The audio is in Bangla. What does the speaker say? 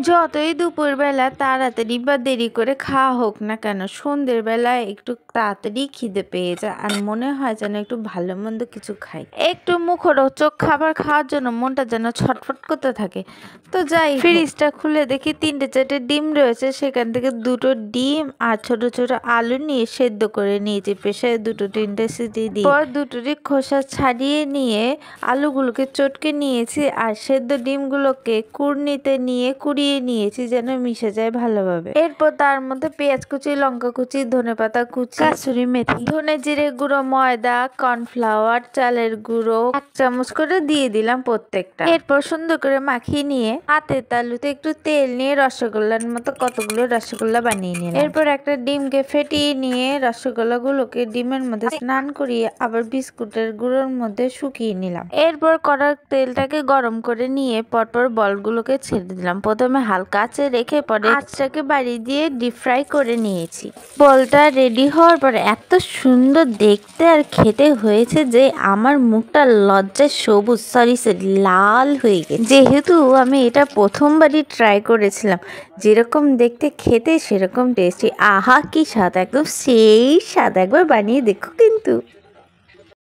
যতই দুপুরবেলা তাড়াতাড়ি বা দেরি করে খাওয়া হোক না কেন, সন্ধ্যের বেলায় একটু তাড়াতাড়ি খিদে পেয়ে যায় আর মনে হয় যেন একটু ভালো মন্দ কিছু খাই। একটু মুখরোচক খাবার খাওয়ার জন্য মনটা যেন ছটফট করতে থাকে। তো যাই, ফ্রিজটা খুলে দেখি 3-4টে ডিম রয়েছে, সেখান থেকে 2টো ডিম আর ছোট ছোট আলু নিয়ে সেদ্ধ করে নিয়েছি প্রেসারে 2-3টে সিটি দিয়ে। পর দুটোরই খোসা ছাড়িয়ে নিয়ে আলুগুলোকে চটকে নিয়েছি আর সেদ্ধ ডিমগুলোকে কুড়নিতে নিয়ে কুড়িয়ে নিয়েছি যেন মিশে যায় ভালোভাবে। এরপর তার মধ্যে পেঁয়াজ কুচি, লঙ্কা কুচি, ধনেপাতা কুচি, কাসুরি মেথি, ধনে জিরে গুঁড়ো, ময়দা, কর্নফ্লাওয়ার, চালের গুঁড়ো 1 চামচ করে দিয়ে দিলাম প্রত্যেকটা। এরপর সুন্দর করে মাখিয়ে নিয়ে হাতের তালুতে একটু তেল নিয়ে রসগোল্লার মতো কতগুলো রসগোল্লা বানিয়ে নিলাম। এরপর একটা ডিমকে ফেটিয়ে নিয়ে রসগোল্লাগুলোকে ডিমের মধ্যে স্নান করিয়ে আবার বিস্কুটের গুঁড়োর মধ্যে শুকিয়ে নিলাম। এরপর কড়ার তেলটাকে গরম করে নিয়ে পরপর বলগুলোকে ছেড়ে দিলাম। প্রথমে হালকা আঁচে রেখে পরে আঁচটাকে বাড়িয়ে দিয়ে ডিপ ফ্রাই করে নিয়েছি। বলটা রেডি হওয়ার পরে এত সুন্দর দেখতে আর খেতে হয়েছে যে আমার মুখটা লজ্জায় সবুজ সরি লাল হয়ে গেছে। যেহেতু আমি এটা প্রথমবারই ট্রাই করেছিলাম, যেরকম দেখতে খেতে সেরকম টেস্টি। আহা কি স্বাদ, একদম সেই স্বাদ, একবার বানিয়ে দেখো কিন্তু।